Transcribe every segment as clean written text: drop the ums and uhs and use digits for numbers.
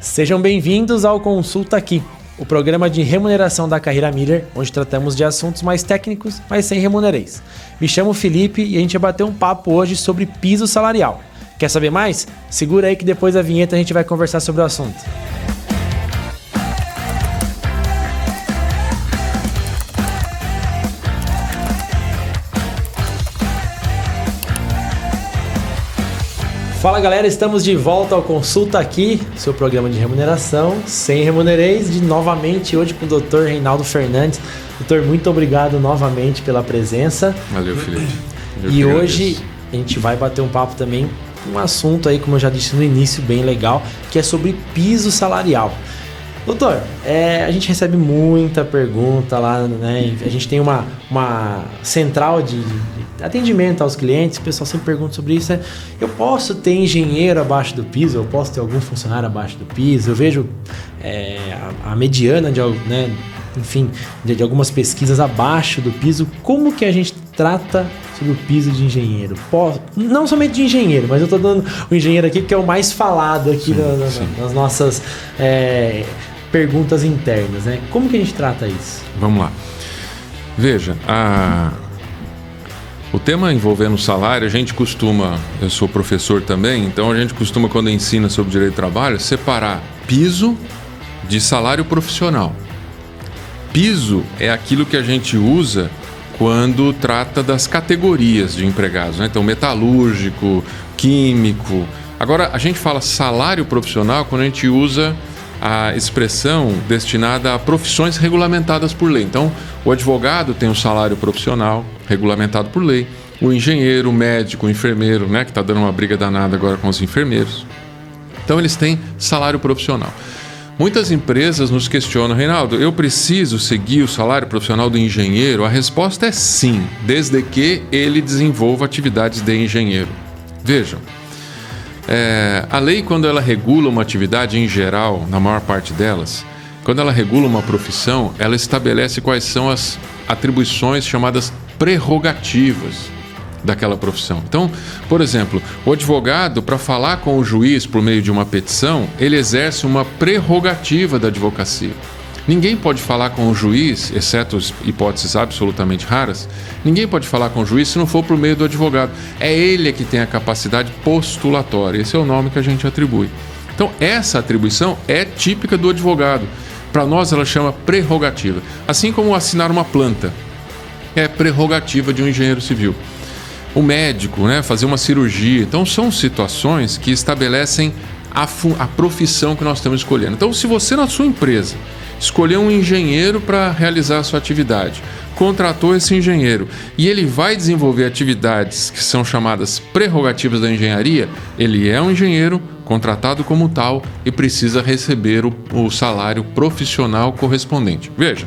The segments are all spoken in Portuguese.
Sejam bem-vindos ao Consulta Aqui, o programa de remuneração da Carreira Miller, onde tratamos de assuntos mais técnicos, mas sem remunereis. Me chamo Felipe e a gente vai bater um papo hoje sobre piso salarial. Quer saber mais? Segura aí que depois da vinheta a gente vai conversar sobre o assunto. Fala galera, estamos de volta ao Consulta Aqui, seu programa de remuneração sem remunereis, novamente hoje com o Dr. Reinaldo Fernandes. Doutor, muito obrigado novamente pela presença. Valeu, Felipe. E hoje a gente vai bater um papo também, um assunto aí, como eu já disse no início, bem legal, que é sobre piso salarial. Doutor, a gente recebe muita pergunta lá, né? A gente tem uma central de atendimento aos clientes, o pessoal sempre pergunta sobre isso. Eu posso ter engenheiro abaixo do piso? Eu posso ter algum funcionário abaixo do piso? Eu vejo a mediana de algumas pesquisas abaixo do piso. Como que a gente trata sobre o piso de engenheiro? Não somente de engenheiro, mas eu estou dando o engenheiro aqui que é o mais falado aqui nas nossas perguntas internas, né? Como que a gente trata isso? Vamos lá. Veja, o tema envolvendo salário, a gente costuma, eu sou professor também, então a gente costuma, quando ensina sobre direito do trabalho, separar piso de salário profissional. Piso é aquilo que a gente usa quando trata das categorias de empregados, né? Então, metalúrgico, químico. Agora, a gente fala salário profissional quando a gente usa a expressão destinada a profissões regulamentadas por lei. Então, o advogado tem um salário profissional regulamentado por lei, o engenheiro, o médico, o enfermeiro, né, que está dando uma briga danada agora com os enfermeiros. Então, eles têm salário profissional. Muitas empresas nos questionam, Reinaldo, eu preciso seguir o salário profissional do engenheiro? A resposta é sim, desde que ele desenvolva atividades de engenheiro. Vejam, a lei, quando ela regula uma atividade em geral, na maior parte delas, quando ela regula uma profissão, ela estabelece quais são as atribuições chamadas prerrogativas daquela profissão. Então, por exemplo, o advogado, para falar com o juiz por meio de uma petição, ele exerce uma prerrogativa da advocacia. Ninguém pode falar com o juiz, exceto hipóteses absolutamente raras, ninguém pode falar com o juiz se não for por meio do advogado. É ele que tem a capacidade postulatória, esse é o nome que a gente atribui. Então, essa atribuição é típica do advogado. Para nós, ela chama prerrogativa. Assim como assinar uma planta, é prerrogativa de um engenheiro civil. O médico, né, fazer uma cirurgia. Então, são situações que estabelecem a profissão que nós estamos escolhendo. Então, se você na sua empresa escolheu um engenheiro para realizar a sua atividade, contratou esse engenheiro e ele vai desenvolver atividades que são chamadas prerrogativas da engenharia, ele é um engenheiro contratado como tal e precisa receber o salário profissional correspondente. Veja,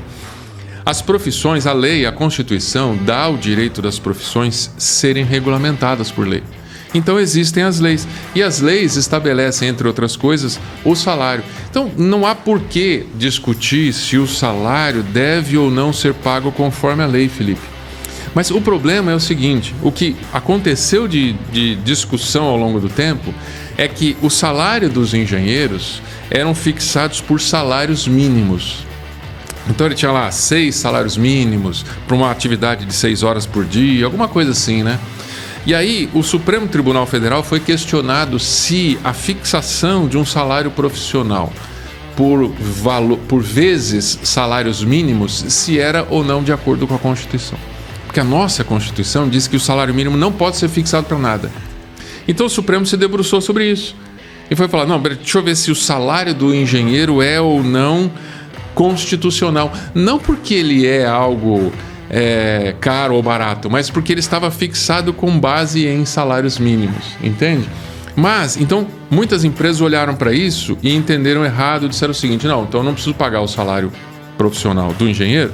as profissões, a lei, a Constituição dá o direito das profissões serem regulamentadas por lei. Então existem as leis, e as leis estabelecem, entre outras coisas, o salário. Então não há por que discutir se o salário deve ou não ser pago conforme a lei, Felipe. Mas o problema é o seguinte, o que aconteceu de discussão ao longo do tempo é que o salário dos engenheiros eram fixados por salários mínimos. Então ele tinha lá 6 salários mínimos para uma atividade de 6 horas por dia, alguma coisa assim, né? E aí, o Supremo Tribunal Federal foi questionado se a fixação de um salário profissional por vezes salários mínimos, se era ou não de acordo com a Constituição. Porque a nossa Constituição diz que o salário mínimo não pode ser fixado para nada. Então o Supremo se debruçou sobre isso. E foi falar, não, deixa eu ver se o salário do engenheiro é ou não constitucional. Não porque ele é algo caro ou barato, mas porque ele estava fixado com base em salários mínimos, entende? Mas, então, muitas empresas olharam para isso e entenderam errado, disseram o seguinte, não, então eu não preciso pagar o salário profissional do engenheiro,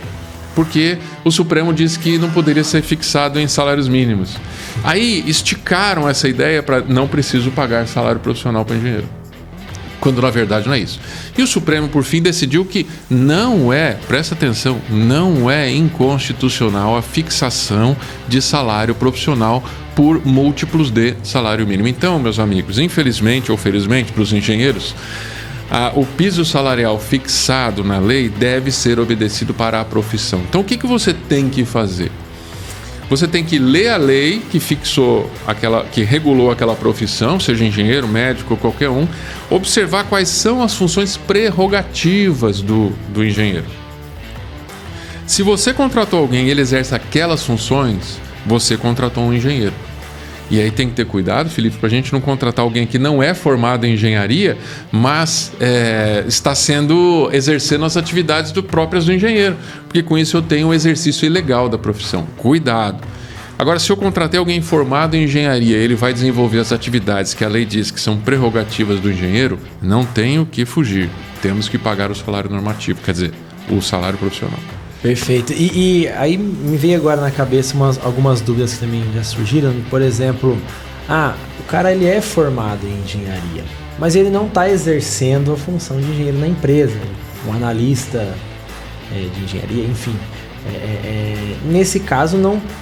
porque o Supremo disse que não poderia ser fixado em salários mínimos. Aí esticaram essa ideia para não preciso pagar salário profissional para engenheiro, quando na verdade não é isso. E o Supremo, por fim, decidiu que não presta atenção, não é inconstitucional a fixação de salário profissional por múltiplos de salário mínimo. Então, meus amigos, infelizmente ou felizmente para os engenheiros, O piso salarial fixado na lei deve ser obedecido para a profissão. Então, o que você tem que fazer? Você tem que ler a lei que fixou que regulou aquela profissão, seja engenheiro, médico ou qualquer um, observar quais são as funções prerrogativas do engenheiro. Se você contratou alguém e ele exerce aquelas funções, você contratou um engenheiro. E aí tem que ter cuidado, Felipe, para a gente não contratar alguém que não é formado em engenharia, mas está exercendo as atividades próprias do engenheiro, porque com isso eu tenho um exercício ilegal da profissão. Cuidado! Agora, se eu contratei alguém formado em engenharia, ele vai desenvolver as atividades que a lei diz que são prerrogativas do engenheiro, não tem o que fugir. Temos que pagar o salário normativo, quer dizer, o salário profissional. Perfeito. E aí me veio agora na cabeça algumas dúvidas que também já surgiram. Por exemplo, o cara ele é formado em engenharia, mas ele não está exercendo a função de engenheiro na empresa, um analista de engenharia, enfim. Nesse caso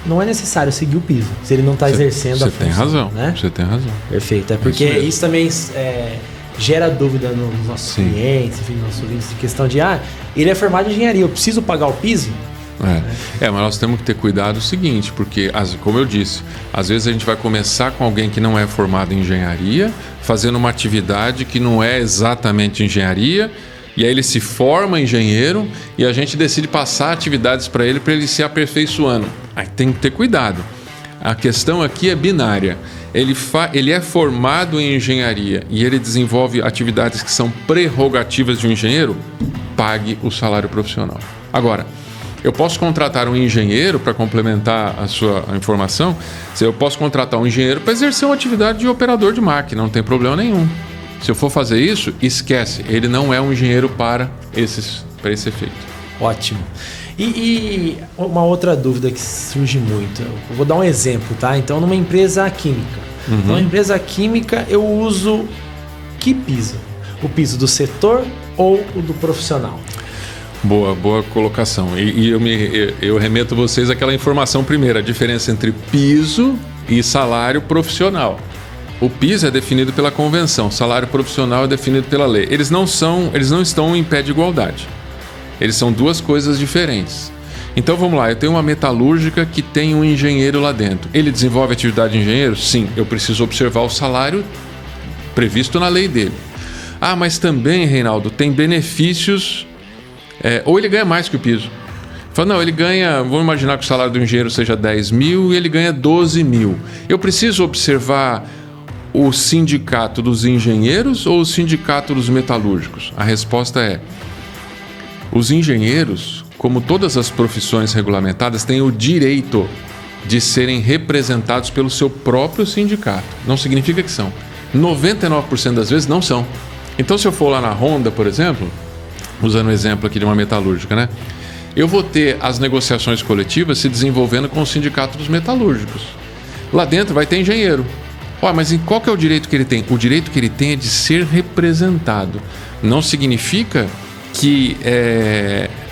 não é necessário seguir o piso, se ele não está exercendo a função. Você tem razão, né? Você tem razão. Perfeito. É porque isso também gera dúvida nos nossos clientes, enfim, nos nossos ouvintes, de questão de ele é formado em engenharia, eu preciso pagar o piso? Mas nós temos que ter cuidado o seguinte, porque, como eu disse, às vezes a gente vai começar com alguém que não é formado em engenharia, fazendo uma atividade que não é exatamente engenharia, e aí ele se forma engenheiro e a gente decide passar atividades para ele se aperfeiçoando. Aí tem que ter cuidado. A questão aqui é binária. Ele é formado em engenharia e ele desenvolve atividades que são prerrogativas de um engenheiro, pague o salário profissional. Agora, eu posso contratar um engenheiro, para complementar a sua informação, eu posso contratar um engenheiro para exercer uma atividade de operador de máquina, não tem problema nenhum. Se eu for fazer isso, esquece, ele não é um engenheiro para esse efeito. Ótimo. E uma outra dúvida que surge muito, eu vou dar um exemplo, tá? Então, numa empresa química. Numa empresa química, eu uso que piso? O piso do setor ou o do profissional? Boa colocação. E eu remeto vocês àquela informação primeira, a diferença entre piso e salário profissional. O piso é definido pela convenção, o salário profissional é definido pela lei. Eles não estão em pé de igualdade. Eles são duas coisas diferentes. Então vamos lá, eu tenho uma metalúrgica que tem um engenheiro lá dentro. Ele desenvolve atividade de engenheiro? Sim, eu preciso observar o salário previsto na lei dele. Mas também, Reinaldo, tem benefícios, ou ele ganha mais que o piso. Fala, não, ele ganha, vamos imaginar que o salário do engenheiro seja 10 mil e ele ganha 12 mil. Eu preciso observar o sindicato dos engenheiros ou o sindicato dos metalúrgicos? A resposta é: os engenheiros, como todas as profissões regulamentadas, têm o direito de serem representados pelo seu próprio sindicato. Não significa que são. 99% das vezes não são. Então, se eu for lá na Honda, por exemplo, usando o exemplo aqui de uma metalúrgica, né? Eu vou ter as negociações coletivas se desenvolvendo com o sindicato dos metalúrgicos. Lá dentro vai ter engenheiro. Mas qual que é o direito que ele tem? O direito que ele tem é de ser representado. Não significa que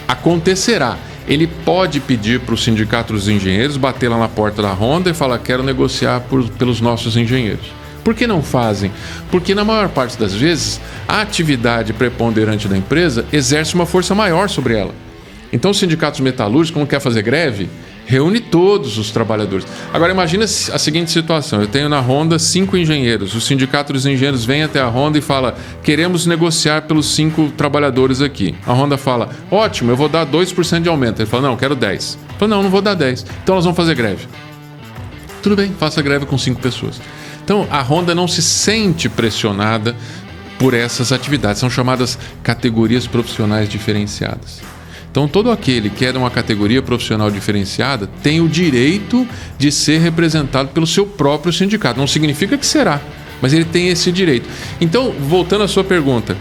acontecerá. Ele pode pedir para o sindicato dos engenheiros, bater lá na porta da Honda e falar: quero negociar pelos nossos engenheiros. Por que não fazem? Porque na maior parte das vezes a atividade preponderante da empresa exerce uma força maior sobre ela. Então os sindicatos metalúrgicos, como quer fazer greve, reúne todos os trabalhadores. Agora imagina a seguinte situação: eu tenho na Honda 5 engenheiros, o sindicato dos engenheiros vem até a Honda e fala: queremos negociar pelos 5 trabalhadores aqui. A Honda fala: ótimo, eu vou dar 2% de aumento. Ele fala: não, eu quero 10. Ele fala: não vou dar 10. Então nós vamos fazer greve. Tudo bem, faça greve com 5 pessoas. Então a Honda não se sente pressionada por essas atividades, são chamadas categorias profissionais diferenciadas. Então, todo aquele que é de uma categoria profissional diferenciada tem o direito de ser representado pelo seu próprio sindicato. Não significa que será, mas ele tem esse direito. Então, voltando à sua pergunta,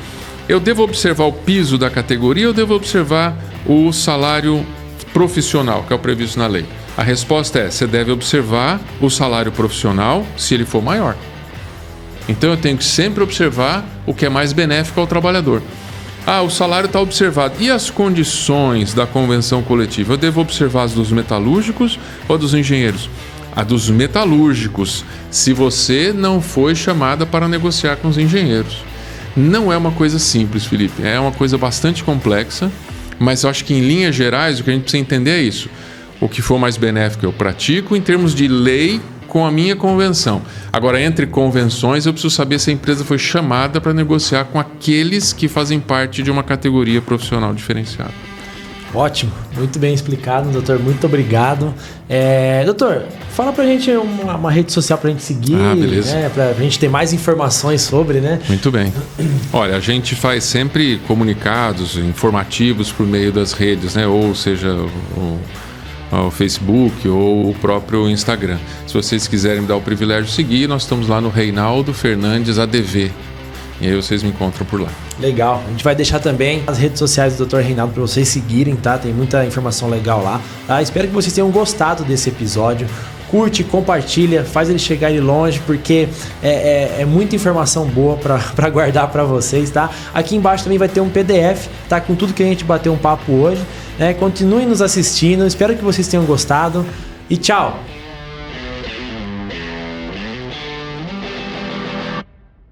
eu devo observar o piso da categoria ou devo observar o salário profissional, que é o previsto na lei? A resposta é: você deve observar o salário profissional se ele for maior. Então, eu tenho que sempre observar o que é mais benéfico ao trabalhador. O salário está observado. E as condições da convenção coletiva? Eu devo observar as dos metalúrgicos ou dos engenheiros? A dos metalúrgicos, se você não foi chamada para negociar com os engenheiros. Não é uma coisa simples, Felipe. É uma coisa bastante complexa, mas eu acho que em linhas gerais o que a gente precisa entender é isso. O que for mais benéfico eu pratico em termos de lei com a minha convenção. Agora, entre convenções, eu preciso saber se a empresa foi chamada para negociar com aqueles que fazem parte de uma categoria profissional diferenciada. Ótimo, muito bem explicado, doutor, muito obrigado. Doutor, fala pra gente uma rede social pra gente seguir, beleza. Né, pra gente ter mais informações sobre, né? Muito bem. Olha, a gente faz sempre comunicados informativos por meio das redes, né? Ou seja, o Facebook ou o próprio Instagram. Se vocês quiserem me dar o privilégio de seguir, nós estamos lá no Reinaldo Fernandes ADV. E aí vocês me encontram por lá. Legal. A gente vai deixar também as redes sociais do Dr. Reinaldo para vocês seguirem, tá? Tem muita informação legal lá. Tá? Espero que vocês tenham gostado desse episódio. Curte, compartilha, faz ele chegar aí longe, porque é muita informação boa para guardar para vocês, tá? Aqui embaixo também vai ter um PDF, tá? Com tudo que a gente bateu um papo hoje. Continuem nos assistindo. Espero que vocês tenham gostado. E tchau!